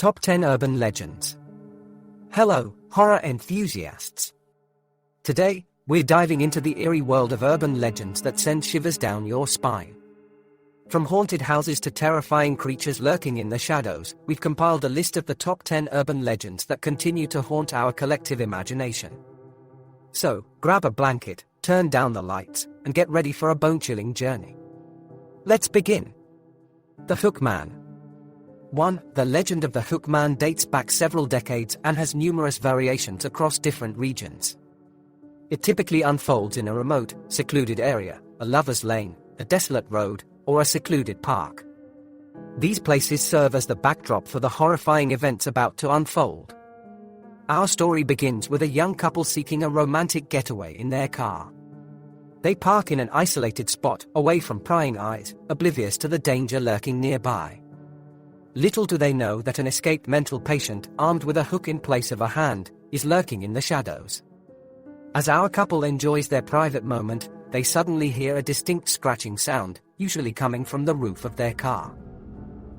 Top 10 Urban Legends. Hello, horror enthusiasts. Today, we're diving into the eerie world of urban legends that send shivers down your spine. From haunted houses to terrifying creatures lurking in the shadows, we've compiled a list of the top 10 urban legends that continue to haunt our collective imagination. So, grab a blanket, turn down the lights, and get ready for a bone-chilling journey. Let's begin. The Hook Man. 1. The legend of the Hook Man dates back several decades and has numerous variations across different regions. It typically unfolds in a remote, secluded area, a lover's lane, a desolate road, or a secluded park. These places serve as the backdrop for the horrifying events about to unfold. Our story begins with a young couple seeking a romantic getaway in their car. They park in an isolated spot, away from prying eyes, oblivious to the danger lurking nearby. Little do they know that an escaped mental patient, armed with a hook in place of a hand, is lurking in the shadows. As our couple enjoys their private moment, they suddenly hear a distinct scratching sound, usually coming from the roof of their car.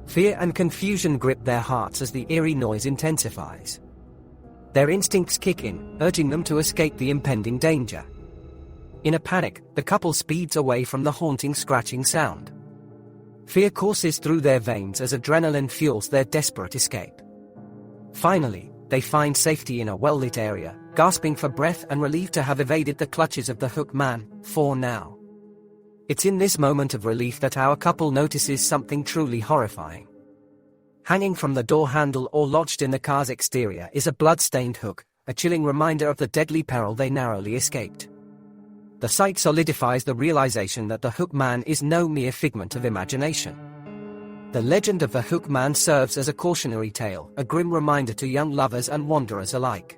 Fear and confusion grip their hearts as the eerie noise intensifies. Their instincts kick in, urging them to escape the impending danger. In a panic, the couple speeds away from the haunting scratching sound. Fear courses through their veins as adrenaline fuels their desperate escape. Finally, they find safety in a well-lit area, gasping for breath and relieved to have evaded the clutches of the Hook Man, for now. It's in this moment of relief that our couple notices something truly horrifying. Hanging from the door handle or lodged in the car's exterior is a blood-stained hook, a chilling reminder of the deadly peril they narrowly escaped. The sight solidifies the realization that the Hook Man is no mere figment of imagination. The legend of the Hook Man serves as a cautionary tale, a grim reminder to young lovers and wanderers alike.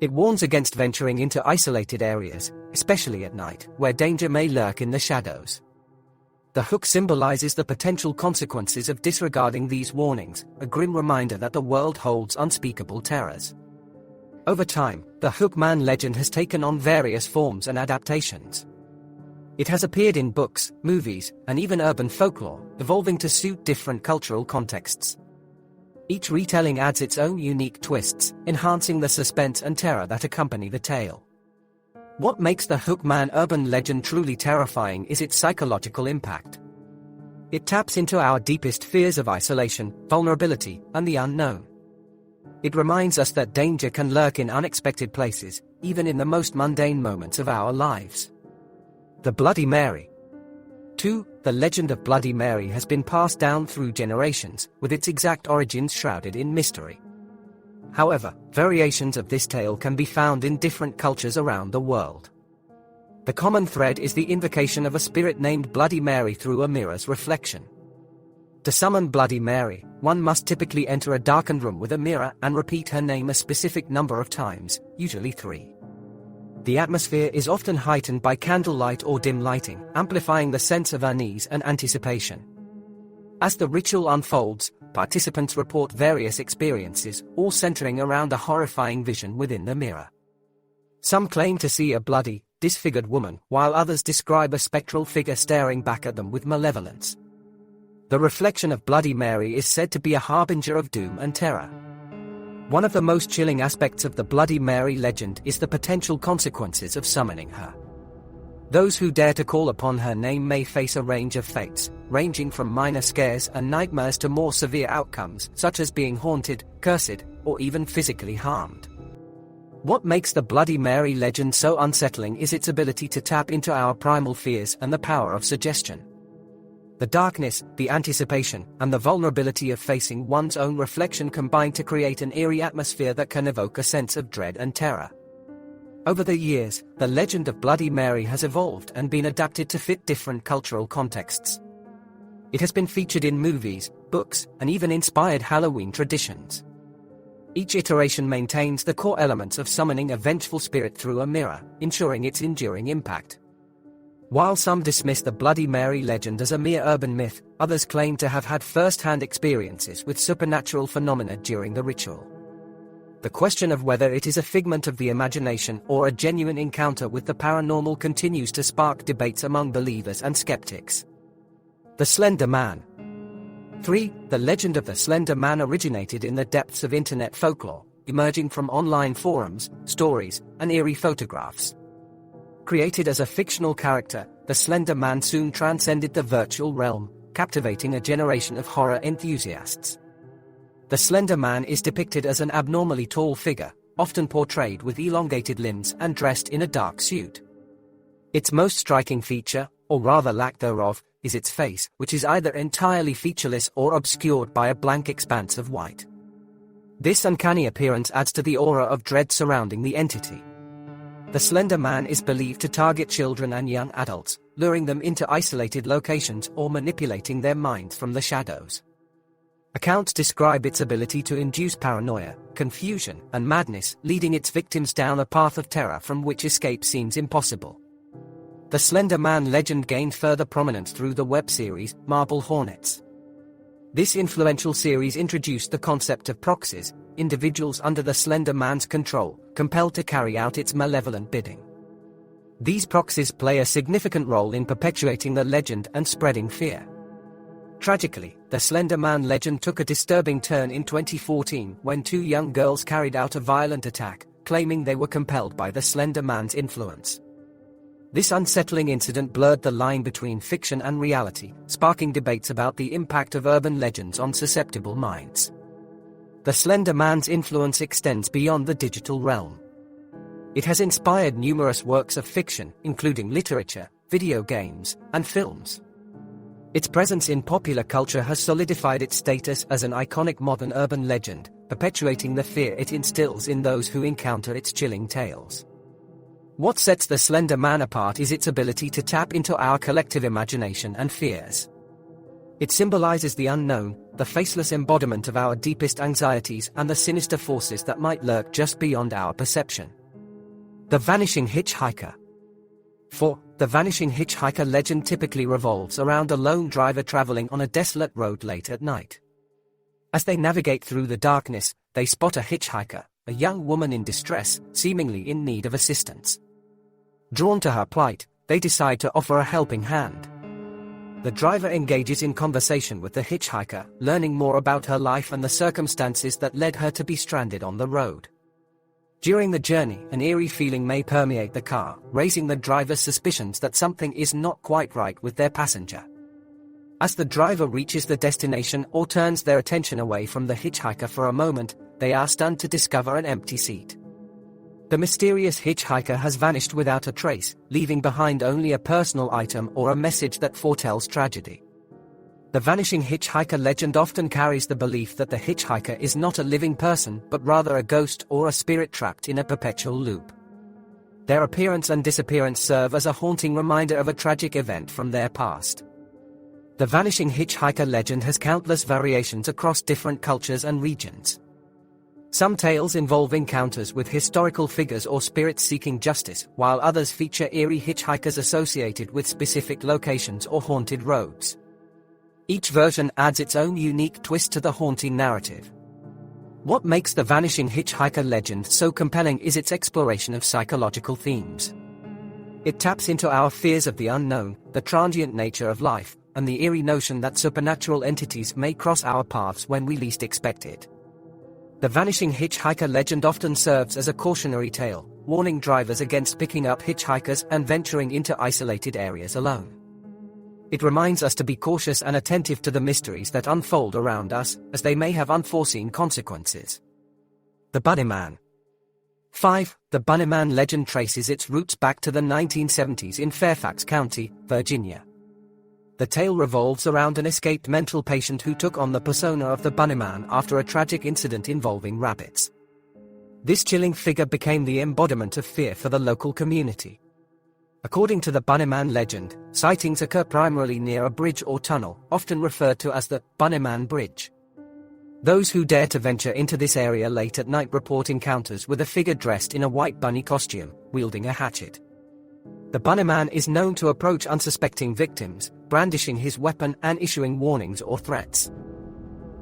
It warns against venturing into isolated areas, especially at night, where danger may lurk in the shadows. The hook symbolizes the potential consequences of disregarding these warnings, a grim reminder that the world holds unspeakable terrors. Over time, the Hook Man legend has taken on various forms and adaptations. It has appeared in books, movies, and even urban folklore, evolving to suit different cultural contexts. Each retelling adds its own unique twists, enhancing the suspense and terror that accompany the tale. What makes the Hook Man urban legend truly terrifying is its psychological impact. It taps into our deepest fears of isolation, vulnerability, and the unknown. It reminds us that danger can lurk in unexpected places, even in the most mundane moments of our lives. The Bloody Mary. 2. The legend of Bloody Mary has been passed down through generations, with its exact origins shrouded in mystery. However, variations of this tale can be found in different cultures around the world. The common thread is the invocation of a spirit named Bloody Mary through a mirror's reflection. To summon Bloody Mary, one must typically enter a darkened room with a mirror and repeat her name a specific number of times, usually 3. The atmosphere is often heightened by candlelight or dim lighting, amplifying the sense of unease and anticipation. As the ritual unfolds, participants report various experiences, all centering around a horrifying vision within the mirror. Some claim to see a bloody, disfigured woman, while others describe a spectral figure staring back at them with malevolence. The reflection of Bloody Mary is said to be a harbinger of doom and terror. One of the most chilling aspects of the Bloody Mary legend is the potential consequences of summoning her. Those who dare to call upon her name may face a range of fates, ranging from minor scares and nightmares to more severe outcomes, such as being haunted, cursed, or even physically harmed. What makes the Bloody Mary legend so unsettling is its ability to tap into our primal fears and the power of suggestion. The darkness, the anticipation, and the vulnerability of facing one's own reflection combine to create an eerie atmosphere that can evoke a sense of dread and terror. Over the years, the legend of Bloody Mary has evolved and been adapted to fit different cultural contexts. It has been featured in movies, books, and even inspired Halloween traditions. Each iteration maintains the core elements of summoning a vengeful spirit through a mirror, ensuring its enduring impact. While some dismiss the Bloody Mary legend as a mere urban myth, others claim to have had first-hand experiences with supernatural phenomena during the ritual. The question of whether it is a figment of the imagination or a genuine encounter with the paranormal continues to spark debates among believers and skeptics. The Slender Man. 3. The legend of the Slender Man originated in the depths of internet folklore, emerging from online forums, stories, and eerie photographs. Created as a fictional character, the Slender Man soon transcended the virtual realm, captivating a generation of horror enthusiasts. The Slender Man is depicted as an abnormally tall figure, often portrayed with elongated limbs and dressed in a dark suit. Its most striking feature, or rather lack thereof, is its face, which is either entirely featureless or obscured by a blank expanse of white. This uncanny appearance adds to the aura of dread surrounding the entity. The Slender Man is believed to target children and young adults, luring them into isolated locations or manipulating their minds from the shadows. Accounts describe its ability to induce paranoia, confusion, and madness, leading its victims down a path of terror from which escape seems impossible. The Slender Man legend gained further prominence through the web series Marble Hornets. This influential series introduced the concept of proxies, individuals under the Slender Man's control, compelled to carry out its malevolent bidding. These proxies play a significant role in perpetuating the legend and spreading fear. Tragically, the Slender Man legend took a disturbing turn in 2014 when two young girls carried out a violent attack, claiming they were compelled by the Slender Man's influence. This unsettling incident blurred the line between fiction and reality, sparking debates about the impact of urban legends on susceptible minds. The Slender Man's influence extends beyond the digital realm. It has inspired numerous works of fiction, including literature, video games, and films. Its presence in popular culture has solidified its status as an iconic modern urban legend, perpetuating the fear it instills in those who encounter its chilling tales. What sets the Slender Man apart is its ability to tap into our collective imagination and fears. It symbolizes the unknown, the faceless embodiment of our deepest anxieties and the sinister forces that might lurk just beyond our perception. The Vanishing Hitchhiker. 4. The Vanishing Hitchhiker legend typically revolves around a lone driver traveling on a desolate road late at night. As they navigate through the darkness, they spot a hitchhiker, a young woman in distress, seemingly in need of assistance. Drawn to her plight, they decide to offer a helping hand. The driver engages in conversation with the hitchhiker, learning more about her life and the circumstances that led her to be stranded on the road. During the journey, an eerie feeling may permeate the car, raising the driver's suspicions that something is not quite right with their passenger. As the driver reaches the destination or turns their attention away from the hitchhiker for a moment, they are stunned to discover an empty seat. The mysterious hitchhiker has vanished without a trace, leaving behind only a personal item or a message that foretells tragedy. The Vanishing Hitchhiker legend often carries the belief that the hitchhiker is not a living person but rather a ghost or a spirit trapped in a perpetual loop. Their appearance and disappearance serve as a haunting reminder of a tragic event from their past. The Vanishing Hitchhiker legend has countless variations across different cultures and regions. Some tales involve encounters with historical figures or spirits seeking justice, while others feature eerie hitchhikers associated with specific locations or haunted roads. Each version adds its own unique twist to the haunting narrative. What makes the Vanishing Hitchhiker legend so compelling is its exploration of psychological themes. It taps into our fears of the unknown, the transient nature of life, and the eerie notion that supernatural entities may cross our paths when we least expect it. The Vanishing Hitchhiker legend often serves as a cautionary tale, warning drivers against picking up hitchhikers and venturing into isolated areas alone. It reminds us to be cautious and attentive to the mysteries that unfold around us, as they may have unforeseen consequences. The Bunnyman. 5. The Bunnyman legend traces its roots back to the 1970s in Fairfax County, Virginia. The tale revolves around an escaped mental patient who took on the persona of the Bunnyman after a tragic incident involving rabbits. This chilling figure became the embodiment of fear for the local community. According to the Bunnyman legend, sightings occur primarily near a bridge or tunnel, often referred to as the Bunnyman Bridge. Those who dare to venture into this area late at night report encounters with a figure dressed in a white bunny costume, wielding a hatchet. The Bunnyman is known to approach unsuspecting victims, brandishing his weapon and issuing warnings or threats.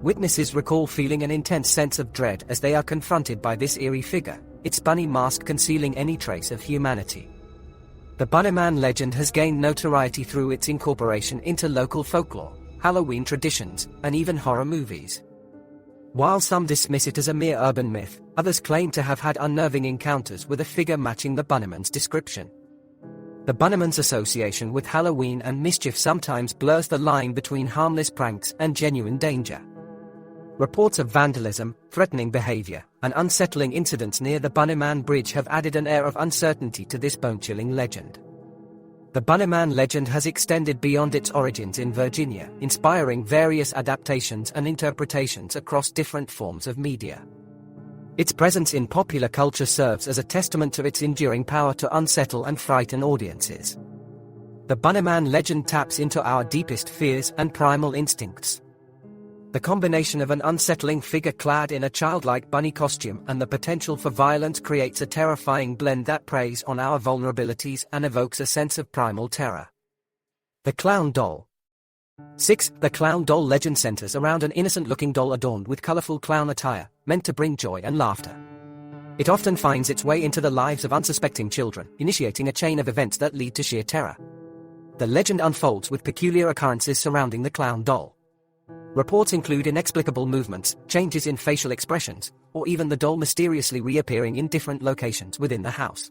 Witnesses recall feeling an intense sense of dread as they are confronted by this eerie figure, its bunny mask concealing any trace of humanity. The Bunnyman legend has gained notoriety through its incorporation into local folklore, Halloween traditions, and even horror movies. While some dismiss it as a mere urban myth, others claim to have had unnerving encounters with a figure matching the Bunnyman's description. The Bunnyman's association with Halloween and mischief sometimes blurs the line between harmless pranks and genuine danger. Reports of vandalism, threatening behavior, and unsettling incidents near the Bunnyman Bridge have added an air of uncertainty to this bone-chilling legend. The Bunnyman legend has extended beyond its origins in Virginia, inspiring various adaptations and interpretations across different forms of media. Its presence in popular culture serves as a testament to its enduring power to unsettle and frighten audiences. The Bunnyman legend taps into our deepest fears and primal instincts. The combination of an unsettling figure clad in a childlike bunny costume and the potential for violence creates a terrifying blend that preys on our vulnerabilities and evokes a sense of primal terror. The Clown Doll. 6. The clown doll legend centers around an innocent-looking doll adorned with colorful clown attire, meant to bring joy and laughter. It often finds its way into the lives of unsuspecting children, initiating a chain of events that lead to sheer terror. The legend unfolds with peculiar occurrences surrounding the clown doll. Reports include inexplicable movements, changes in facial expressions, or even the doll mysteriously reappearing in different locations within the house.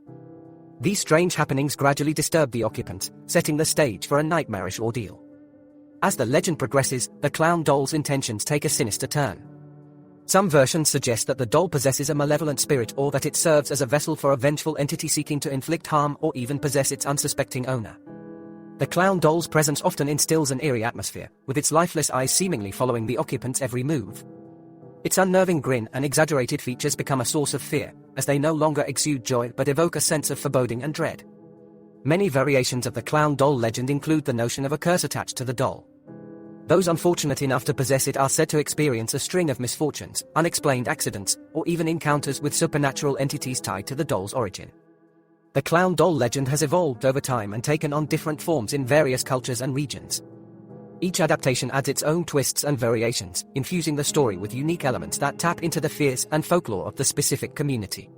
These strange happenings gradually disturb the occupants, setting the stage for a nightmarish ordeal. As the legend progresses, the clown doll's intentions take a sinister turn. Some versions suggest that the doll possesses a malevolent spirit or that it serves as a vessel for a vengeful entity seeking to inflict harm or even possess its unsuspecting owner. The clown doll's presence often instills an eerie atmosphere, with its lifeless eyes seemingly following the occupant's every move. Its unnerving grin and exaggerated features become a source of fear, as they no longer exude joy but evoke a sense of foreboding and dread. Many variations of the clown doll legend include the notion of a curse attached to the doll. Those unfortunate enough to possess it are said to experience a string of misfortunes, unexplained accidents, or even encounters with supernatural entities tied to the doll's origin. The clown doll legend has evolved over time and taken on different forms in various cultures and regions. Each adaptation adds its own twists and variations, infusing the story with unique elements that tap into the fears and folklore of the specific community.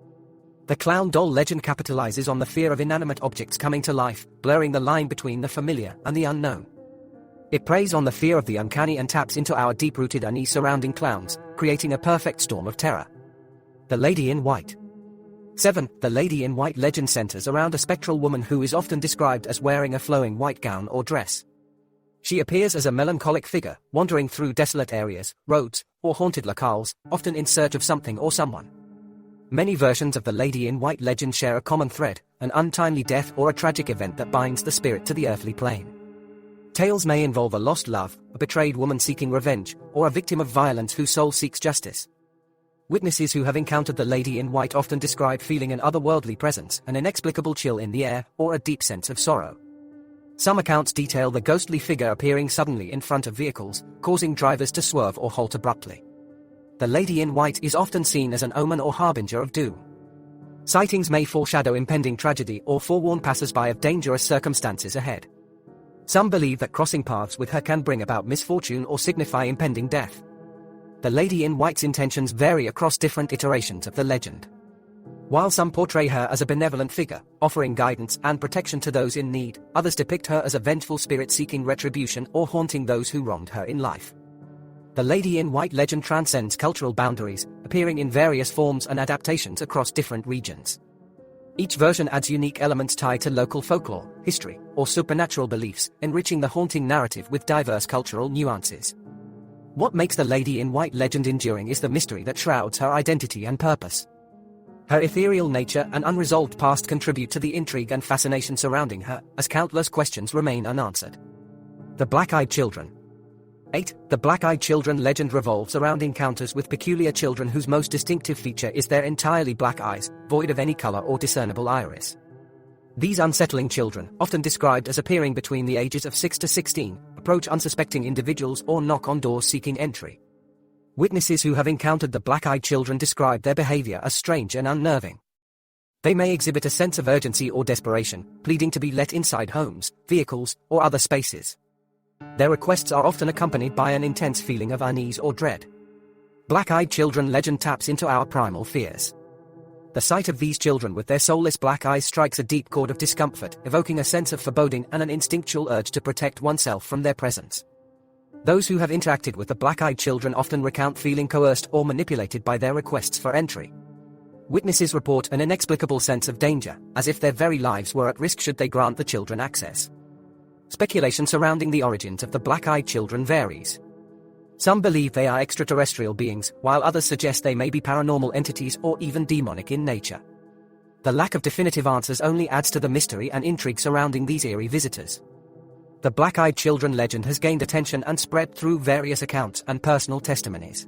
The clown doll legend capitalizes on the fear of inanimate objects coming to life, blurring the line between the familiar and the unknown. It preys on the fear of the uncanny and taps into our deep-rooted unease surrounding clowns, creating a perfect storm of terror. The Lady in White. 7. The Lady in White legend centers around a spectral woman who is often described as wearing a flowing white gown or dress. She appears as a melancholic figure, wandering through desolate areas, roads, or haunted locales, often in search of something or someone. Many versions of the Lady in White legend share a common thread, an untimely death or a tragic event that binds the spirit to the earthly plane. Tales may involve a lost love, a betrayed woman seeking revenge, or a victim of violence whose soul seeks justice. Witnesses who have encountered the Lady in White often describe feeling an otherworldly presence, an inexplicable chill in the air, or a deep sense of sorrow. Some accounts detail the ghostly figure appearing suddenly in front of vehicles, causing drivers to swerve or halt abruptly. The Lady in White is often seen as an omen or harbinger of doom. Sightings may foreshadow impending tragedy or forewarn passers-by of dangerous circumstances ahead. Some believe that crossing paths with her can bring about misfortune or signify impending death. The Lady in White's intentions vary across different iterations of the legend. While some portray her as a benevolent figure, offering guidance and protection to those in need, others depict her as a vengeful spirit seeking retribution or haunting those who wronged her in life. The Lady in White legend transcends cultural boundaries, appearing in various forms and adaptations across different regions. Each version adds unique elements tied to local folklore, history, or supernatural beliefs, enriching the haunting narrative with diverse cultural nuances. What makes the Lady in White legend enduring is the mystery that shrouds her identity and purpose. Her ethereal nature and unresolved past contribute to the intrigue and fascination surrounding her, as countless questions remain unanswered. The Black-Eyed Children. 8. The Black-Eyed Children legend revolves around encounters with peculiar children whose most distinctive feature is their entirely black eyes, void of any color or discernible iris. These unsettling children, often described as appearing between the ages of 6 to 16, approach unsuspecting individuals or knock on doors seeking entry. Witnesses who have encountered the Black-Eyed Children describe their behavior as strange and unnerving. They may exhibit a sense of urgency or desperation, pleading to be let inside homes, vehicles, or other spaces. Their requests are often accompanied by an intense feeling of unease or dread. Black-Eyed Children legend taps into our primal fears. The sight of these children with their soulless black eyes strikes a deep chord of discomfort, evoking a sense of foreboding and an instinctual urge to protect oneself from their presence. Those who have interacted with the black-eyed children often recount feeling coerced or manipulated by their requests for entry. Witnesses report an inexplicable sense of danger, as if their very lives were at risk should they grant the children access. Speculation surrounding the origins of the black-eyed children varies. Some believe they are extraterrestrial beings, while others suggest they may be paranormal entities or even demonic in nature. The lack of definitive answers only adds to the mystery and intrigue surrounding these eerie visitors. The black-eyed children legend has gained attention and spread through various accounts and personal testimonies.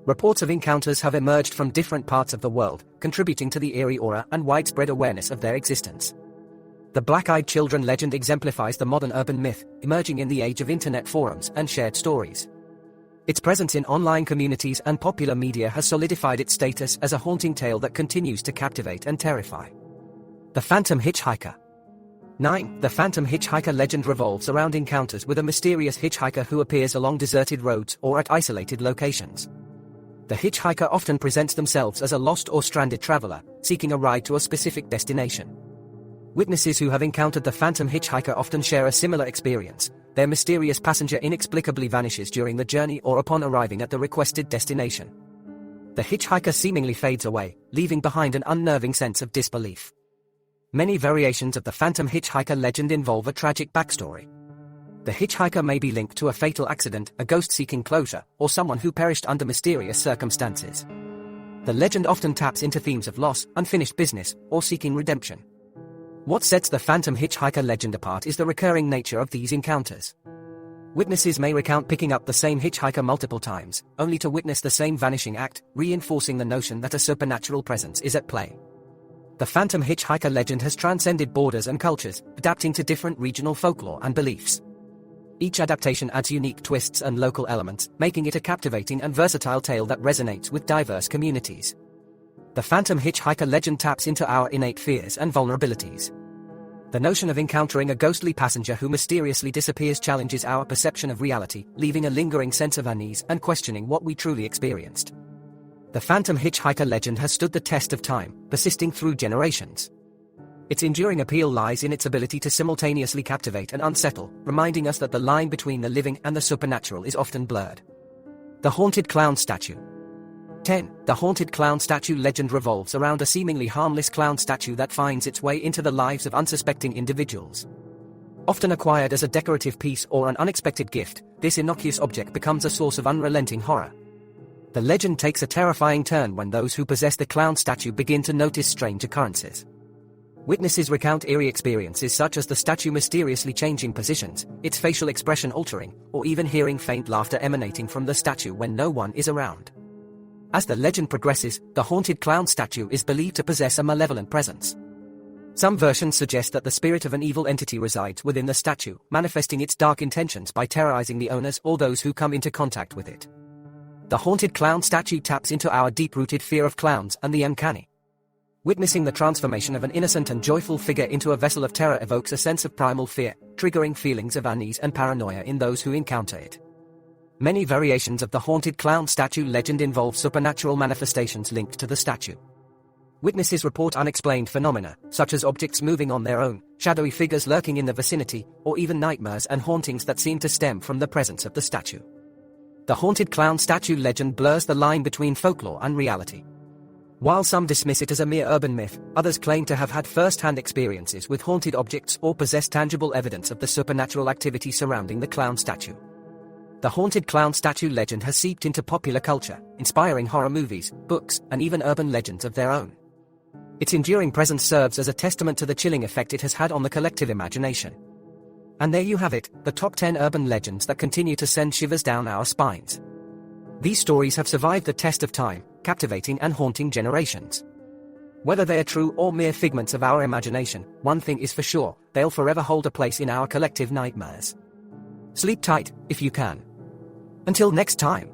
Reports of encounters have emerged from different parts of the world, contributing to the eerie aura and widespread awareness of their existence. The black-eyed children legend exemplifies the modern urban myth, emerging in the age of internet forums and shared stories. Its presence in online communities and popular media has solidified its status as a haunting tale that continues to captivate and terrify. The Phantom Hitchhiker. 9. The Phantom Hitchhiker legend revolves around encounters with a mysterious hitchhiker who appears along deserted roads or at isolated locations. The hitchhiker often presents themselves as a lost or stranded traveler, seeking a ride to a specific destination. Witnesses who have encountered the Phantom Hitchhiker often share a similar experience. Their mysterious passenger inexplicably vanishes during the journey or upon arriving at the requested destination. The hitchhiker seemingly fades away, leaving behind an unnerving sense of disbelief. Many variations of the Phantom Hitchhiker legend involve a tragic backstory. The hitchhiker may be linked to a fatal accident, a ghost seeking closure, or someone who perished under mysterious circumstances. The legend often taps into themes of loss, unfinished business, or seeking redemption. What sets the Phantom Hitchhiker legend apart is the recurring nature of these encounters. Witnesses may recount picking up the same hitchhiker multiple times, only to witness the same vanishing act, reinforcing the notion that a supernatural presence is at play. The Phantom Hitchhiker legend has transcended borders and cultures, adapting to different regional folklore and beliefs. Each adaptation adds unique twists and local elements, making it a captivating and versatile tale that resonates with diverse communities. The Phantom Hitchhiker legend taps into our innate fears and vulnerabilities. The notion of encountering a ghostly passenger who mysteriously disappears challenges our perception of reality, leaving a lingering sense of unease and questioning what we truly experienced. The Phantom Hitchhiker legend has stood the test of time, persisting through generations. Its enduring appeal lies in its ability to simultaneously captivate and unsettle, reminding us that the line between the living and the supernatural is often blurred. The Haunted Clown Statue. 10. The Haunted Clown Statue legend revolves around a seemingly harmless clown statue that finds its way into the lives of unsuspecting individuals. Often acquired as a decorative piece or an unexpected gift, this innocuous object becomes a source of unrelenting horror. The legend takes a terrifying turn when those who possess the clown statue begin to notice strange occurrences. Witnesses recount eerie experiences such as the statue mysteriously changing positions, its facial expression altering, or even hearing faint laughter emanating from the statue when no one is around. As the legend progresses, the haunted clown statue is believed to possess a malevolent presence. Some versions suggest that the spirit of an evil entity resides within the statue, manifesting its dark intentions by terrorizing the owners or those who come into contact with it. The haunted clown statue taps into our deep-rooted fear of clowns and the uncanny. Witnessing the transformation of an innocent and joyful figure into a vessel of terror evokes a sense of primal fear, triggering feelings of unease and paranoia in those who encounter it. Many variations of the haunted clown statue legend involve supernatural manifestations linked to the statue. Witnesses report unexplained phenomena, such as objects moving on their own, shadowy figures lurking in the vicinity, or even nightmares and hauntings that seem to stem from the presence of the statue. The haunted clown statue legend blurs the line between folklore and reality. While some dismiss it as a mere urban myth, others claim to have had first-hand experiences with haunted objects or possess tangible evidence of the supernatural activity surrounding the clown statue. The haunted clown statue legend has seeped into popular culture, inspiring horror movies, books, and even urban legends of their own. Its enduring presence serves as a testament to the chilling effect it has had on the collective imagination. And there you have it, the top 10 urban legends that continue to send shivers down our spines. These stories have survived the test of time, captivating and haunting generations. Whether they are true or mere figments of our imagination, one thing is for sure, they'll forever hold a place in our collective nightmares. Sleep tight, if you can. Until next time.